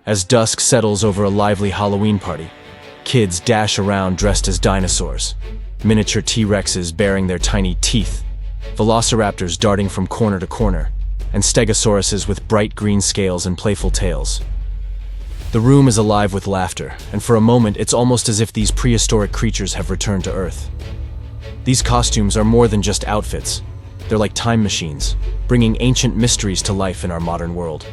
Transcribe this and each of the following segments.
As dusk settles over a lively Halloween party, kids dash around dressed as dinosaurs. Miniature T-Rexes baring their tiny teeth, velociraptors darting from corner to corner, and stegosauruses with bright green scales and playful tails. The room is alive with laughter, and for a moment it's almost as if these prehistoric creatures have returned to Earth. These costumes are more than just outfits. They're like time machines, bringing ancient mysteries to life in our modern world.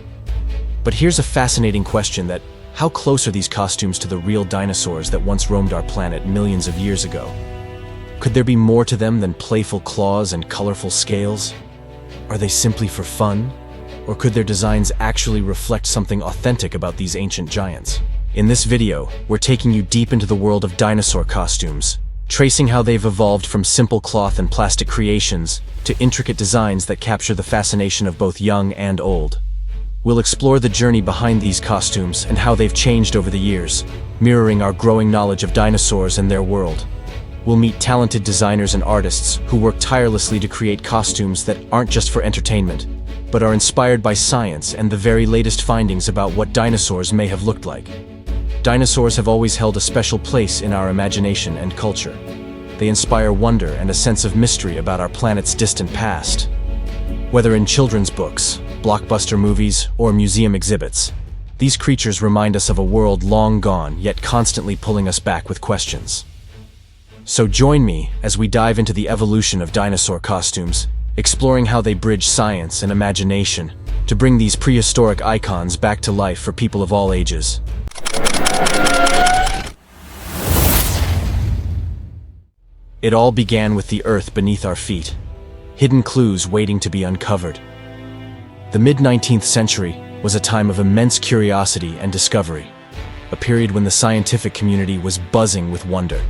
But here's a fascinating question: how close are these costumes to the real dinosaurs that once roamed our planet millions of years ago? Could there be more to them than playful claws and colorful scales? Are they simply for fun? Or could their designs actually reflect something authentic about these ancient giants? In this video, we're taking you deep into the world of dinosaur costumes, tracing how they've evolved from simple cloth and plastic creations to intricate designs that capture the fascination of both young and old. We'll explore the journey behind these costumes and how they've changed over the years, mirroring our growing knowledge of dinosaurs and their world. We'll meet talented designers and artists who work tirelessly to create costumes that aren't just for entertainment, but are inspired by science and the very latest findings about what dinosaurs may have looked like. Dinosaurs have always held a special place in our imagination and culture. They inspire wonder and a sense of mystery about our planet's distant past. Whether in children's books, blockbuster movies, or museum exhibits, these creatures remind us of a world long gone, yet constantly pulling us back with questions. So join me as we dive into the evolution of dinosaur costumes, exploring how they bridge science and imagination to bring these prehistoric icons back to life for people of all ages. It all began with the earth beneath our feet, hidden clues waiting to be uncovered. The mid-19th century was a time of immense curiosity and discovery, a period when the scientific community was buzzing with wonder.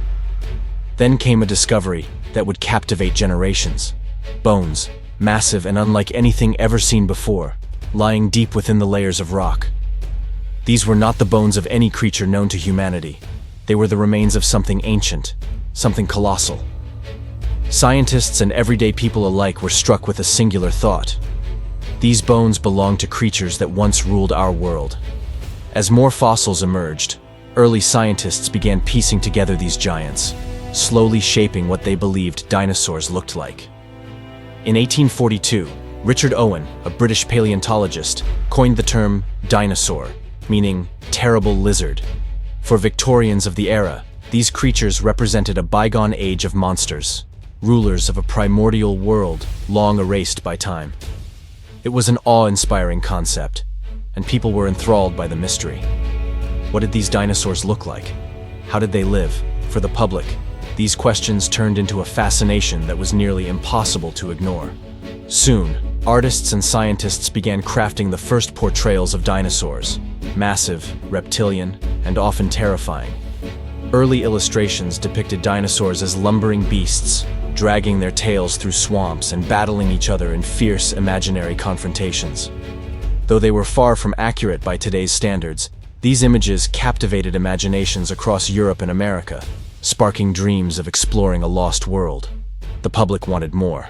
Then came a discovery that would captivate generations. Bones, massive and unlike anything ever seen before, lying deep within the layers of rock. These were not the bones of any creature known to humanity. They were the remains of something ancient, something colossal. Scientists and everyday people alike were struck with a singular thought. These bones belonged to creatures that once ruled our world. As more fossils emerged, early scientists began piecing together these giants, slowly shaping what they believed dinosaurs looked like. In 1842, Richard Owen, a British paleontologist, coined the term dinosaur, meaning terrible lizard. For Victorians of the era, these creatures represented a bygone age of monsters, rulers of a primordial world long erased by time. It was an awe-inspiring concept, and people were enthralled by the mystery. What did these dinosaurs look like? How did they live? For the public, these questions turned into a fascination that was nearly impossible to ignore. Soon, artists and scientists began crafting the first portrayals of dinosaurs, massive, reptilian, and often terrifying. Early illustrations depicted dinosaurs as lumbering beasts, dragging their tails through swamps and battling each other in fierce imaginary confrontations. Though they were far from accurate by today's standards, these images captivated imaginations across Europe and America, sparking dreams of exploring a lost world. The public wanted more.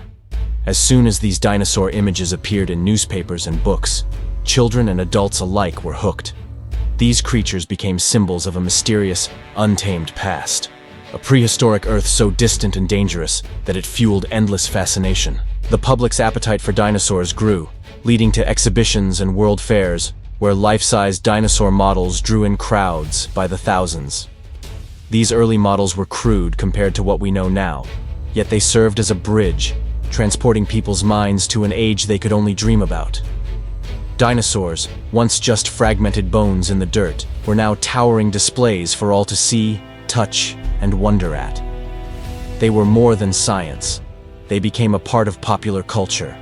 As soon as these dinosaur images appeared in newspapers and books, children and adults alike were hooked. These creatures became symbols of a mysterious, untamed past, a prehistoric Earth so distant and dangerous that it fueled endless fascination. The public's appetite for dinosaurs grew, leading to exhibitions and world fairs where life-size dinosaur models drew in crowds by the thousands. These early models were crude compared to what we know now, yet they served as a bridge, transporting people's minds to an age they could only dream about. Dinosaurs, once just fragmented bones in the dirt, were now towering displays for all to see, touch, and wonder at. They were more than science. They became a part of popular culture.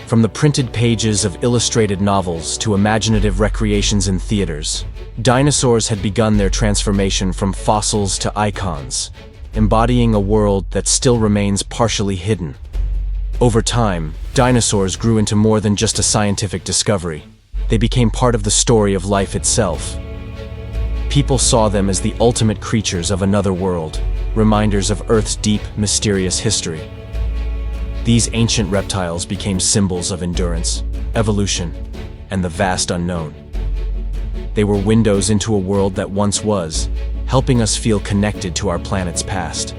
From the printed pages of illustrated novels to imaginative recreations in theaters, dinosaurs had begun their transformation from fossils to icons, embodying a world that still remains partially hidden. Over time, dinosaurs grew into more than just a scientific discovery. They became part of the story of life itself. People saw them as the ultimate creatures of another world, reminders of Earth's deep, mysterious history. These ancient reptiles became symbols of endurance, evolution, and the vast unknown. They were windows into a world that once was, helping us feel connected to our planet's past.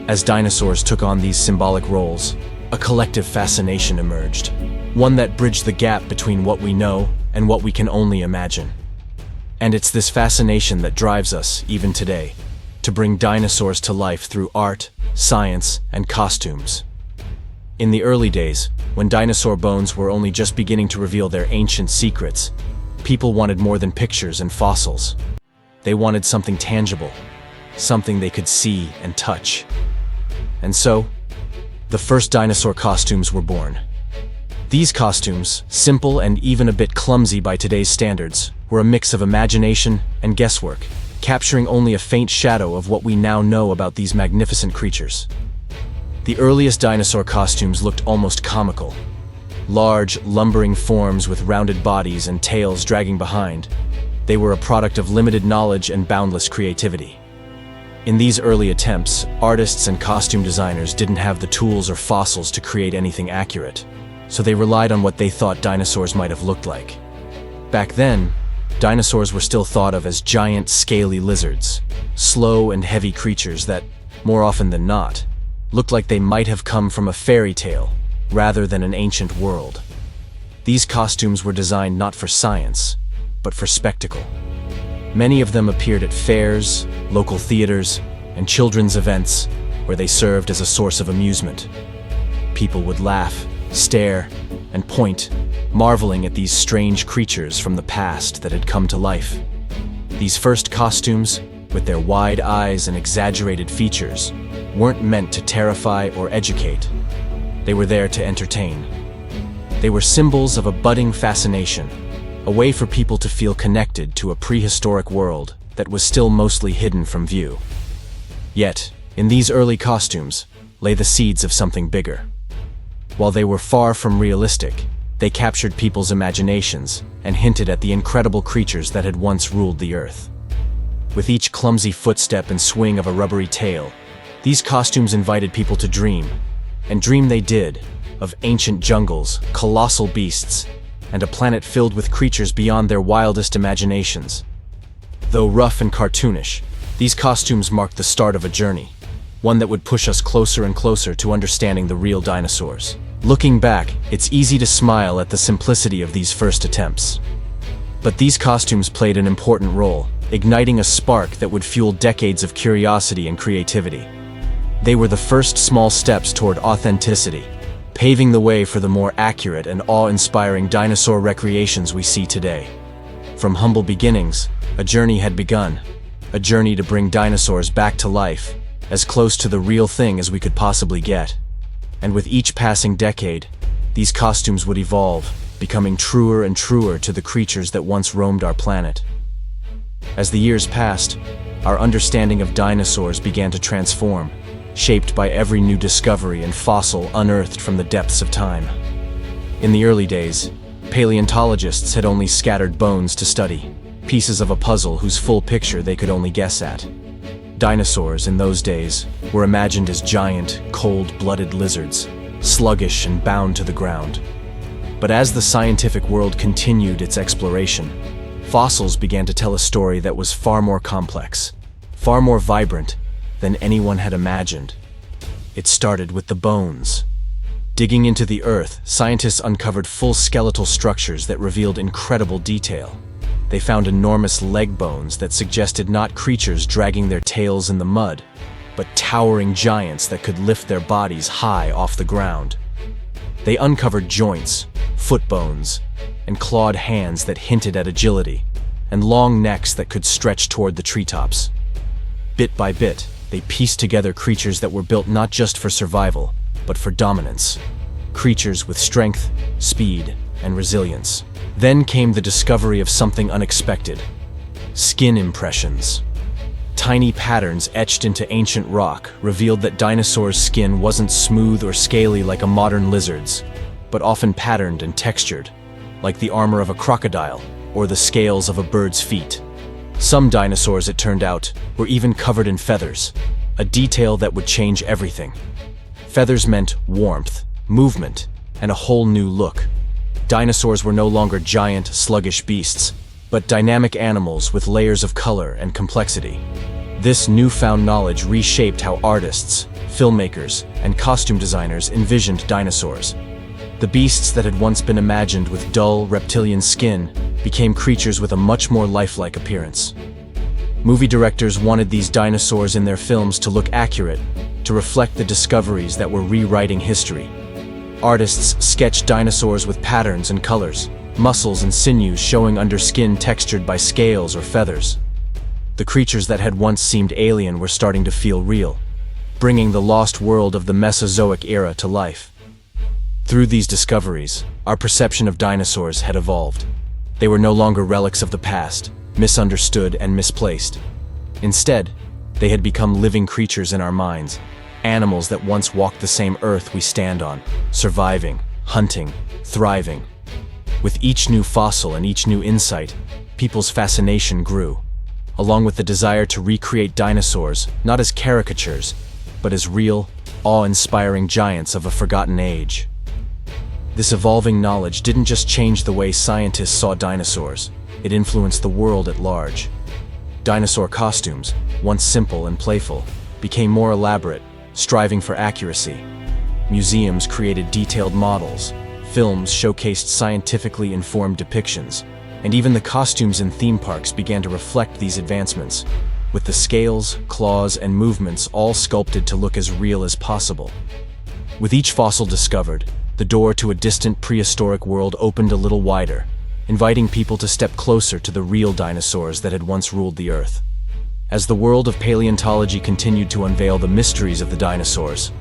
As dinosaurs took on these symbolic roles, a collective fascination emerged, one that bridged the gap between what we know and what we can only imagine. And it's this fascination that drives us, even today, to bring dinosaurs to life through art, science, and costumes. In the early days, when dinosaur bones were only just beginning to reveal their ancient secrets, people wanted more than pictures and fossils. They wanted something tangible, something they could see and touch. And so, the first dinosaur costumes were born. These costumes, simple and even a bit clumsy by today's standards, were a mix of imagination and guesswork, capturing only a faint shadow of what we now know about these magnificent creatures. The earliest dinosaur costumes looked almost comical. Large, lumbering forms with rounded bodies and tails dragging behind. They were a product of limited knowledge and boundless creativity. In these early attempts, artists and costume designers didn't have the tools or fossils to create anything accurate, so they relied on what they thought dinosaurs might have looked like. Back then, dinosaurs were still thought of as giant, scaly lizards, slow and heavy creatures that, more often than not, looked like they might have come from a fairy tale rather than an ancient world. These costumes were designed not for science, but for spectacle. Many of them appeared at fairs, local theaters, and children's events where they served as a source of amusement. People would laugh, stare, and point, marveling at these strange creatures from the past that had come to life. These first costumes, with their wide eyes and exaggerated features, weren't meant to terrify or educate. They were there to entertain. They were symbols of a budding fascination, a way for people to feel connected to a prehistoric world that was still mostly hidden from view. Yet, in these early costumes, lay the seeds of something bigger. While they were far from realistic, they captured people's imaginations and hinted at the incredible creatures that had once ruled the earth. With each clumsy footstep and swing of a rubbery tail, these costumes invited people to dream, and dream they did, of ancient jungles, colossal beasts, and a planet filled with creatures beyond their wildest imaginations. Though rough and cartoonish, these costumes marked the start of a journey, one that would push us closer and closer to understanding the real dinosaurs. Looking back, it's easy to smile at the simplicity of these first attempts. But these costumes played an important role, igniting a spark that would fuel decades of curiosity and creativity. They were the first small steps toward authenticity, paving the way for the more accurate and awe-inspiring dinosaur recreations we see today. From humble beginnings, a journey had begun, a journey to bring dinosaurs back to life, as close to the real thing as we could possibly get. And with each passing decade, these costumes would evolve, becoming truer and truer to the creatures that once roamed our planet. As the years passed, our understanding of dinosaurs began to transform, shaped by every new discovery and fossil unearthed from the depths of time. In the early days, paleontologists had only scattered bones to study, pieces of a puzzle whose full picture they could only guess at. Dinosaurs in those days were imagined as giant, cold-blooded lizards, sluggish and bound to the ground. But as the scientific world continued its exploration, fossils began to tell a story that was far more complex, far more vibrant than anyone had imagined. It started with the bones. Digging into the earth, scientists uncovered full skeletal structures that revealed incredible detail. They found enormous leg bones that suggested not creatures dragging their tails in the mud, but towering giants that could lift their bodies high off the ground. They uncovered joints, foot bones, and clawed hands that hinted at agility, and long necks that could stretch toward the treetops. Bit by bit, they pieced together creatures that were built not just for survival, but for dominance. Creatures with strength, speed, and resilience. Then came the discovery of something unexpected: skin impressions. Tiny patterns etched into ancient rock revealed that dinosaurs' skin wasn't smooth or scaly like a modern lizard's, but often patterned and textured, like the armor of a crocodile or the scales of a bird's feet. Some dinosaurs, it turned out, were even covered in feathers, a detail that would change everything. Feathers meant warmth, movement, and a whole new look. Dinosaurs were no longer giant, sluggish beasts, but dynamic animals with layers of color and complexity. This newfound knowledge reshaped how artists, filmmakers, and costume designers envisioned dinosaurs. The beasts that had once been imagined with dull, reptilian skin became creatures with a much more lifelike appearance. Movie directors wanted these dinosaurs in their films to look accurate, to reflect the discoveries that were rewriting history. Artists sketched dinosaurs with patterns and colors, muscles and sinews showing under skin textured by scales or feathers. The creatures that had once seemed alien were starting to feel real, bringing the lost world of the Mesozoic era to life. Through these discoveries, our perception of dinosaurs had evolved. They were no longer relics of the past, misunderstood and misplaced. Instead, they had become living creatures in our minds, animals that once walked the same earth we stand on, surviving, hunting, thriving. With each new fossil and each new insight, people's fascination grew, along with the desire to recreate dinosaurs not as caricatures, but as real, awe-inspiring giants of a forgotten age. This evolving knowledge didn't just change the way scientists saw dinosaurs, it influenced the world at large. Dinosaur costumes, once simple and playful, became more elaborate, striving for accuracy. Museums created detailed models, films showcased scientifically informed depictions, and even the costumes in theme parks began to reflect these advancements, with the scales, claws, and movements all sculpted to look as real as possible. With each fossil discovered, the door to a distant prehistoric world opened a little wider, inviting people to step closer to the real dinosaurs that had once ruled the Earth. As the world of paleontology continued to unveil the mysteries of the dinosaurs,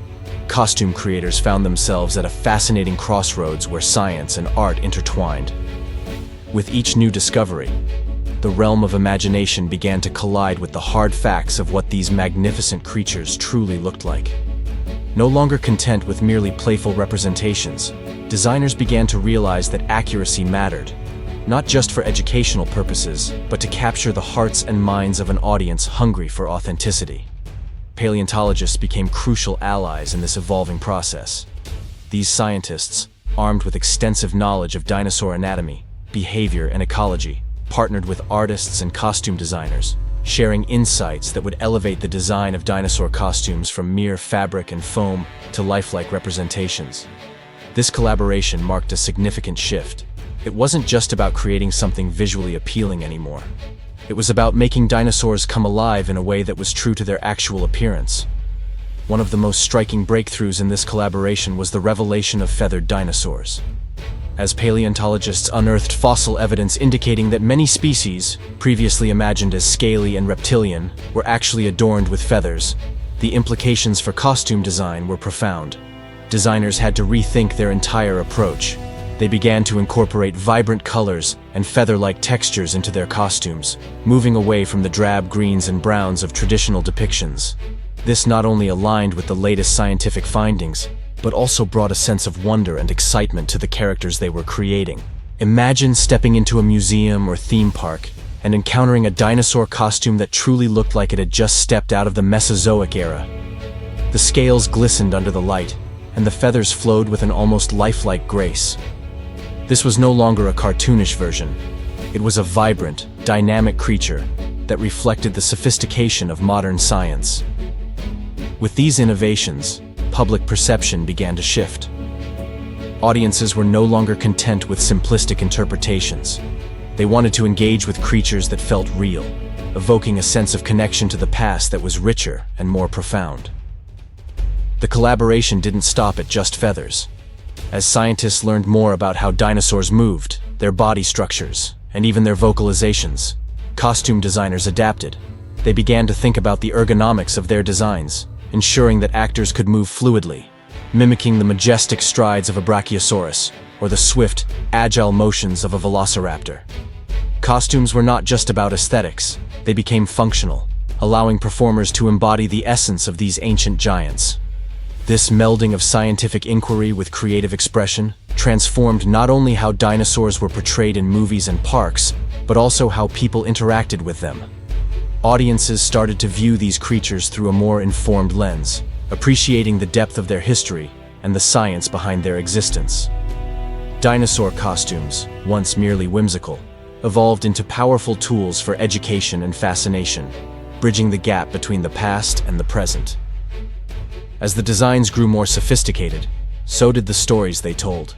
costume creators found themselves at a fascinating crossroads where science and art intertwined. With each new discovery, the realm of imagination began to collide with the hard facts of what these magnificent creatures truly looked like. No longer content with merely playful representations, designers began to realize that accuracy mattered, not just for educational purposes, but to capture the hearts and minds of an audience hungry for authenticity. Paleontologists became crucial allies in this evolving process. These scientists, armed with extensive knowledge of dinosaur anatomy, behavior, and ecology, partnered with artists and costume designers, sharing insights that would elevate the design of dinosaur costumes from mere fabric and foam to lifelike representations. This collaboration marked a significant shift. It wasn't just about creating something visually appealing anymore. It was about making dinosaurs come alive in a way that was true to their actual appearance. One of the most striking breakthroughs in this collaboration was the revelation of feathered dinosaurs. As paleontologists unearthed fossil evidence indicating that many species, previously imagined as scaly and reptilian, were actually adorned with feathers, the implications for costume design were profound. Designers had to rethink their entire approach. They began to incorporate vibrant colors and feather-like textures into their costumes, moving away from the drab greens and browns of traditional depictions. This not only aligned with the latest scientific findings, but also brought a sense of wonder and excitement to the characters they were creating. Imagine stepping into a museum or theme park and encountering a dinosaur costume that truly looked like it had just stepped out of the Mesozoic era. The scales glistened under the light, and the feathers flowed with an almost lifelike grace. This was no longer a cartoonish version. It was a vibrant, dynamic creature that reflected the sophistication of modern science. With these innovations, public perception began to shift. Audiences were no longer content with simplistic interpretations. They wanted to engage with creatures that felt real, evoking a sense of connection to the past that was richer and more profound. The collaboration didn't stop at just feathers. As scientists learned more about how dinosaurs moved, their body structures, and even their vocalizations, costume designers adapted. They began to think about the ergonomics of their designs, ensuring that actors could move fluidly, mimicking the majestic strides of a brachiosaurus or the swift, agile motions of a velociraptor. Costumes were not just about aesthetics, they became functional, allowing performers to embody the essence of these ancient giants. This melding of scientific inquiry with creative expression transformed not only how dinosaurs were portrayed in movies and parks, but also how people interacted with them. Audiences started to view these creatures through a more informed lens, appreciating the depth of their history and the science behind their existence. Dinosaur costumes, once merely whimsical, evolved into powerful tools for education and fascination, bridging the gap between the past and the present. As the designs grew more sophisticated, so did the stories they told.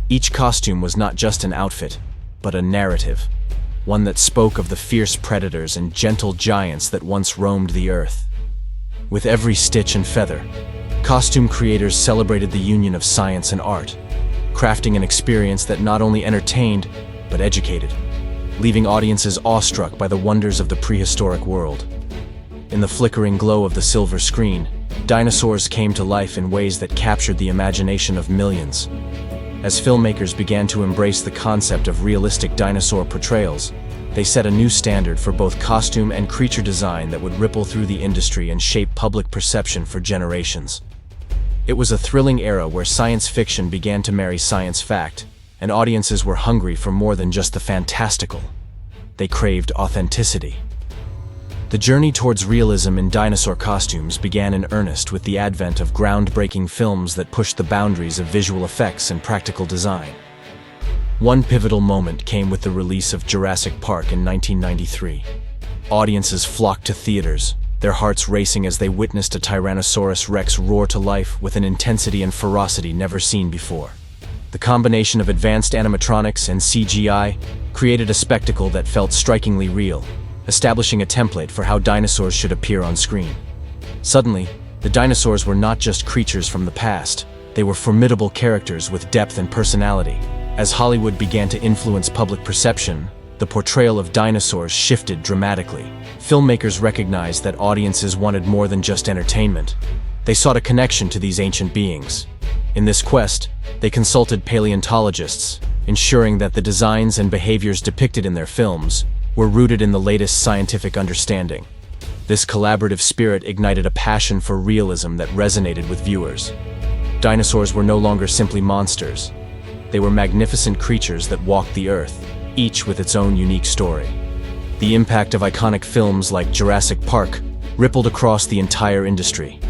Each costume was not just an outfit, but a narrative, one that spoke of the fierce predators and gentle giants that once roamed the earth. With every stitch and feather, costume creators celebrated the union of science and art, crafting an experience that not only entertained, but educated, leaving audiences awestruck by the wonders of the prehistoric world. In the flickering glow of the silver screen, dinosaurs came to life in ways that captured the imagination of millions. As filmmakers began to embrace the concept of realistic dinosaur portrayals, they set a new standard for both costume and creature design that would ripple through the industry and shape public perception for generations. It was a thrilling era where science fiction began to marry science fact, and audiences were hungry for more than just the fantastical. They craved authenticity. The journey towards realism in dinosaur costumes began in earnest with the advent of groundbreaking films that pushed the boundaries of visual effects and practical design. One pivotal moment came with the release of Jurassic Park in 1993. Audiences flocked to theaters, their hearts racing as they witnessed a Tyrannosaurus Rex roar to life with an intensity and ferocity never seen before. The combination of advanced animatronics and CGI created a spectacle that felt strikingly real, establishing a template for how dinosaurs should appear on screen. Suddenly, the dinosaurs were not just creatures from the past, they were formidable characters with depth and personality. As Hollywood began to influence public perception, the portrayal of dinosaurs shifted dramatically. Filmmakers recognized that audiences wanted more than just entertainment. They sought a connection to these ancient beings. In this quest, they consulted paleontologists, ensuring that the designs and behaviors depicted in their films were rooted in the latest scientific understanding. This collaborative spirit ignited a passion for realism that resonated with viewers. Dinosaurs were no longer simply monsters. They were magnificent creatures that walked the earth, each with its own unique story. The impact of iconic films like Jurassic Park rippled across the entire industry.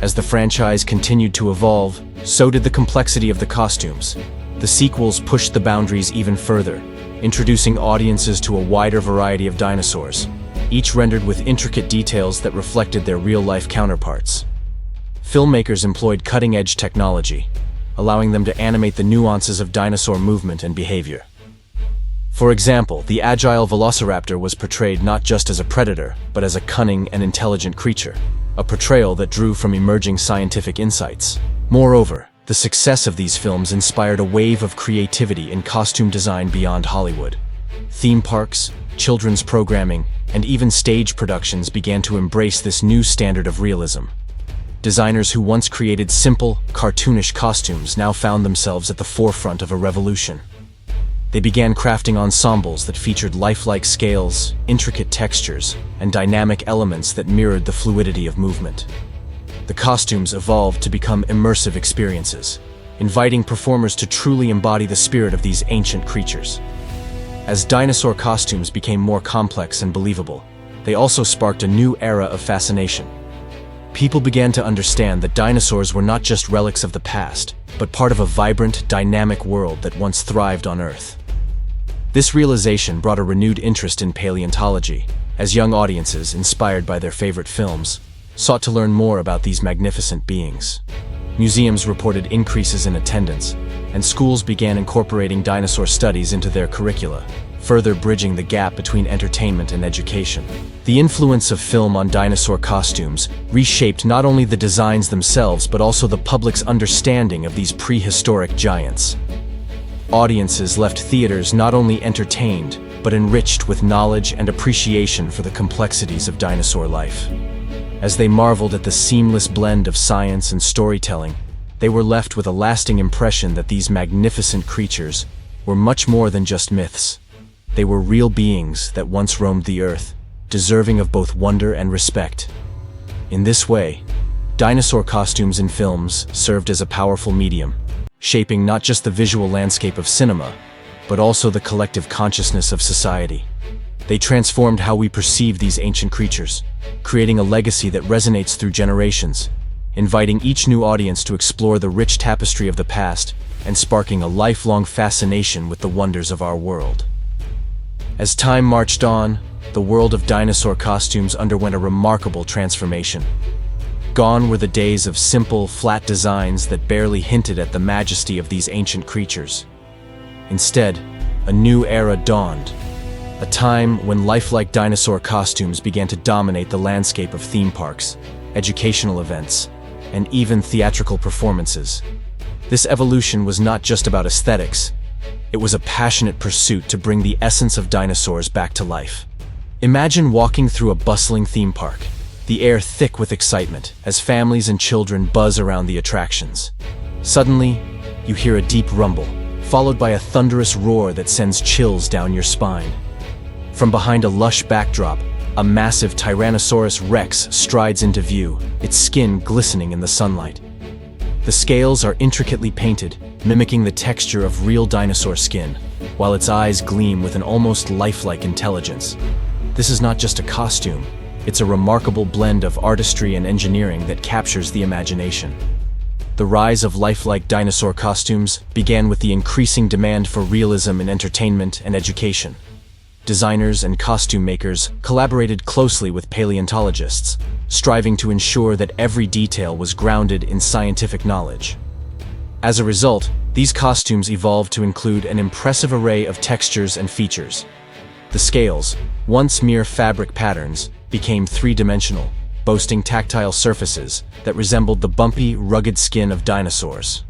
As the franchise continued to evolve, so did the complexity of the costumes. The sequels pushed the boundaries even further, introducing audiences to a wider variety of dinosaurs, each rendered with intricate details that reflected their real-life counterparts. Filmmakers employed cutting-edge technology, allowing them to animate the nuances of dinosaur movement and behavior. For example, the agile velociraptor was portrayed not just as a predator, but as a cunning and intelligent creature, a portrayal that drew from emerging scientific insights. Moreover, the success of these films inspired a wave of creativity in costume design beyond Hollywood. Theme parks, children's programming, and even stage productions began to embrace this new standard of realism. Designers who once created simple, cartoonish costumes now found themselves at the forefront of a revolution. They began crafting ensembles that featured lifelike scales, intricate textures, and dynamic elements that mirrored the fluidity of movement. The costumes evolved to become immersive experiences, inviting performers to truly embody the spirit of these ancient creatures. As dinosaur costumes became more complex and believable, they also sparked a new era of fascination. People began to understand that dinosaurs were not just relics of the past, but part of a vibrant, dynamic world that once thrived on Earth. This realization brought a renewed interest in paleontology, as young audiences, inspired by their favorite films, sought to learn more about these magnificent beings. Museums reported increases in attendance, and schools began incorporating dinosaur studies into their curricula, further bridging the gap between entertainment and education. The influence of film on dinosaur costumes reshaped not only the designs themselves but also the public's understanding of these prehistoric giants. Audiences left theaters not only entertained, but enriched with knowledge and appreciation for the complexities of dinosaur life. As they marveled at the seamless blend of science and storytelling, they were left with a lasting impression that these magnificent creatures were much more than just myths. They were real beings that once roamed the earth, deserving of both wonder and respect. In this way, dinosaur costumes in films served as a powerful medium, shaping not just the visual landscape of cinema, but also the collective consciousness of society. They transformed how we perceive these ancient creatures, creating a legacy that resonates through generations, inviting each new audience to explore the rich tapestry of the past and sparking a lifelong fascination with the wonders of our world. As time marched on, the world of dinosaur costumes underwent a remarkable transformation. Gone were the days of simple, flat designs that barely hinted at the majesty of these ancient creatures. Instead, a new era dawned, a time when lifelike dinosaur costumes began to dominate the landscape of theme parks, educational events, and even theatrical performances. This evolution was not just about aesthetics, it was a passionate pursuit to bring the essence of dinosaurs back to life. Imagine walking through a bustling theme park, the air thick with excitement as families and children buzz around the attractions. Suddenly, you hear a deep rumble, followed by a thunderous roar that sends chills down your spine. From behind a lush backdrop, a massive Tyrannosaurus Rex strides into view, its skin glistening in the sunlight. The scales are intricately painted, mimicking the texture of real dinosaur skin, while its eyes gleam with an almost lifelike intelligence. This is not just a costume, it's a remarkable blend of artistry and engineering that captures the imagination. The rise of lifelike dinosaur costumes began with the increasing demand for realism in entertainment and education. Designers and costume makers collaborated closely with paleontologists, striving to ensure that every detail was grounded in scientific knowledge. As a result, these costumes evolved to include an impressive array of textures and features. The scales, once mere fabric patterns, became three-dimensional, boasting tactile surfaces that resembled the bumpy, rugged skin of dinosaurs.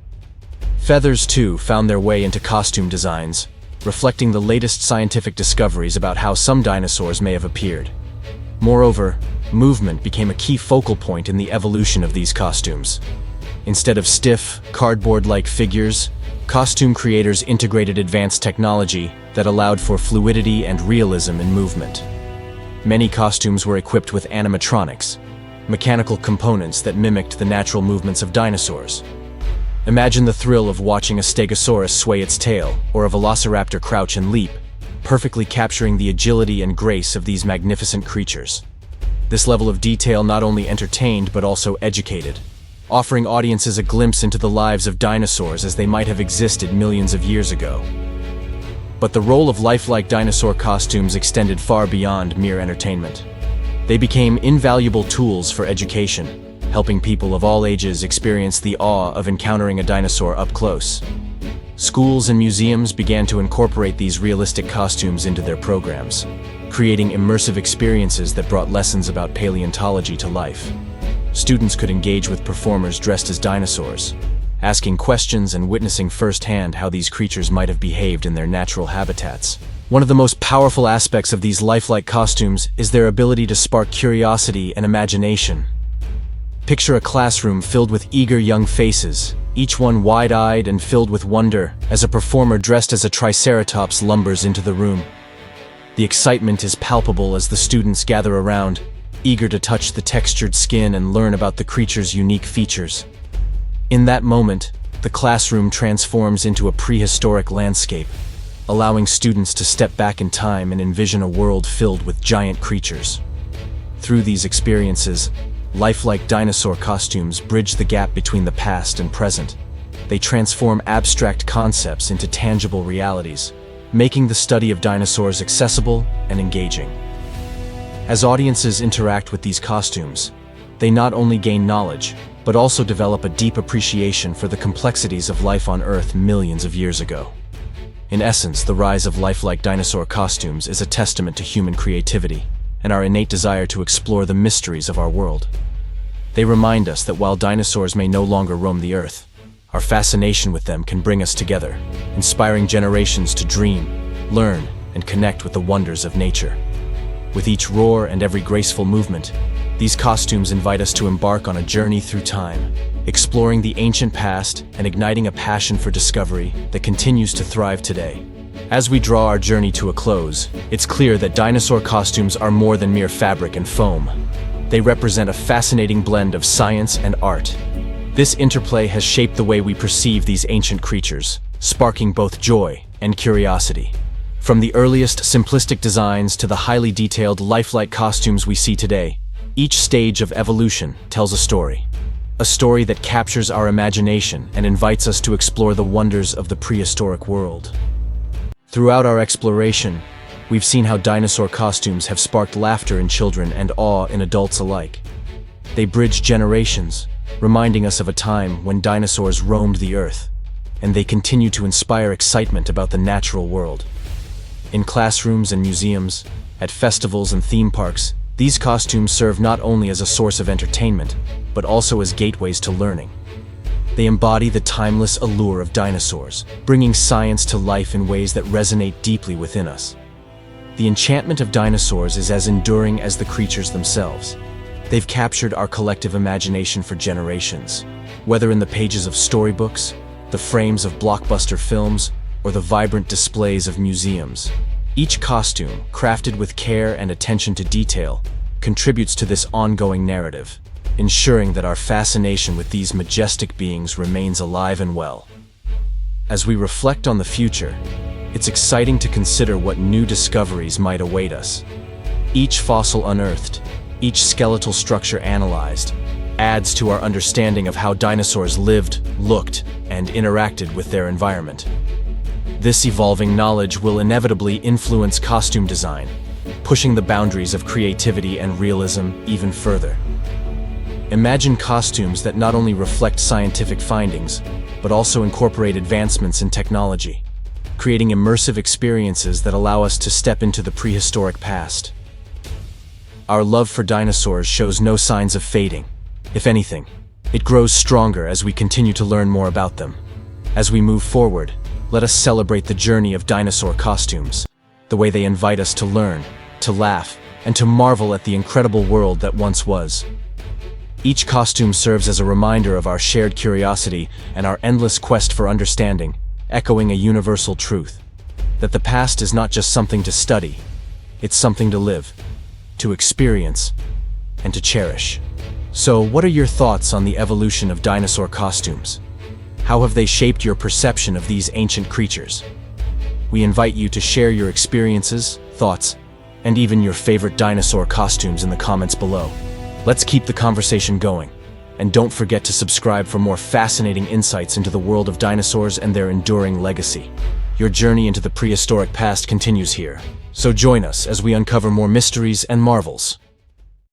Feathers, too, found their way into costume designs, reflecting the latest scientific discoveries about how some dinosaurs may have appeared. Moreover, movement became a key focal point in the evolution of these costumes. Instead of stiff, cardboard-like figures, costume creators integrated advanced technology that allowed for fluidity and realism in movement. Many costumes were equipped with animatronics, mechanical components that mimicked the natural movements of dinosaurs. Imagine the thrill of watching a stegosaurus sway its tail or a velociraptor crouch and leap, perfectly capturing the agility and grace of these magnificent creatures. This level of detail not only entertained but also educated, offering audiences a glimpse into the lives of dinosaurs as they might have existed millions of years ago. But the role of lifelike dinosaur costumes extended far beyond mere entertainment. They became invaluable tools for education, helping people of all ages experience the awe of encountering a dinosaur up close. Schools and museums began to incorporate these realistic costumes into their programs, creating immersive experiences that brought lessons about paleontology to life. Students could engage with performers dressed as dinosaurs, asking questions and witnessing firsthand how these creatures might have behaved in their natural habitats. One of the most powerful aspects of these lifelike costumes is their ability to spark curiosity and imagination. Picture a classroom filled with eager young faces, each one wide-eyed and filled with wonder as a performer dressed as a triceratops lumbers into the room. The excitement is palpable as the students gather around, eager to touch the textured skin and learn about the creature's unique features. In that moment, the classroom transforms into a prehistoric landscape, allowing students to step back in time and envision a world filled with giant creatures. Through these experiences, lifelike dinosaur costumes bridge the gap between the past and present. They transform abstract concepts into tangible realities, making the study of dinosaurs accessible and engaging. As audiences interact with these costumes, they not only gain knowledge, but also develop a deep appreciation for the complexities of life on Earth millions of years ago. In essence, the rise of lifelike dinosaur costumes is a testament to human creativity and our innate desire to explore the mysteries of our world. They remind us that while dinosaurs may no longer roam the Earth, our fascination with them can bring us together, inspiring generations to dream, learn, and connect with the wonders of nature. With each roar and every graceful movement, these costumes invite us to embark on a journey through time, exploring the ancient past and igniting a passion for discovery that continues to thrive today. As we draw our journey to a close, it's clear that dinosaur costumes are more than mere fabric and foam. They represent a fascinating blend of science and art. This interplay has shaped the way we perceive these ancient creatures, sparking both joy and curiosity. From the earliest simplistic designs to the highly detailed lifelike costumes we see today, each stage of evolution tells a story a story that captures our imagination and invites us to explore the wonders of the prehistoric world. Throughout our exploration, we've seen how dinosaur costumes have sparked laughter in children and awe in adults alike. They bridge generations, reminding us of a time when dinosaurs roamed the earth, and they continue to inspire excitement about the natural world. In classrooms and museums, at festivals and theme parks, these costumes serve not only as a source of entertainment, but also as gateways to learning. They embody the timeless allure of dinosaurs, bringing science to life in ways that resonate deeply within us. The enchantment of dinosaurs is as enduring as the creatures themselves. They've captured our collective imagination for generations. Whether in the pages of storybooks, the frames of blockbuster films, or the vibrant displays of museums, each costume, crafted with care and attention to detail, contributes to this ongoing narrative, ensuring that our fascination with these majestic beings remains alive and well. As we reflect on the future, it's exciting to consider what new discoveries might await us. Each fossil unearthed, each skeletal structure analyzed, adds to our understanding of how dinosaurs lived, looked, and interacted with their environment. This evolving knowledge will inevitably influence costume design, pushing the boundaries of creativity and realism even further. Imagine costumes that not only reflect scientific findings, but also incorporate advancements in technology, creating immersive experiences that allow us to step into the prehistoric past. Our love for dinosaurs shows no signs of fading. If anything, it grows stronger as we continue to learn more about them. As we move forward, let us celebrate the journey of dinosaur costumes, the way they invite us to learn, to laugh, and to marvel at the incredible world that once was. Each costume serves as a reminder of our shared curiosity and our endless quest for understanding, echoing a universal truth, that the past is not just something to study, it's something to live, to experience, and to cherish. So, what are your thoughts on the evolution of dinosaur costumes? How have they shaped your perception of these ancient creatures? We invite you to share your experiences, thoughts, and even your favorite dinosaur costumes in the comments below. Let's keep the conversation going. And don't forget to subscribe for more fascinating insights into the world of dinosaurs and their enduring legacy. Your journey into the prehistoric past continues here. So join us as we uncover more mysteries and marvels.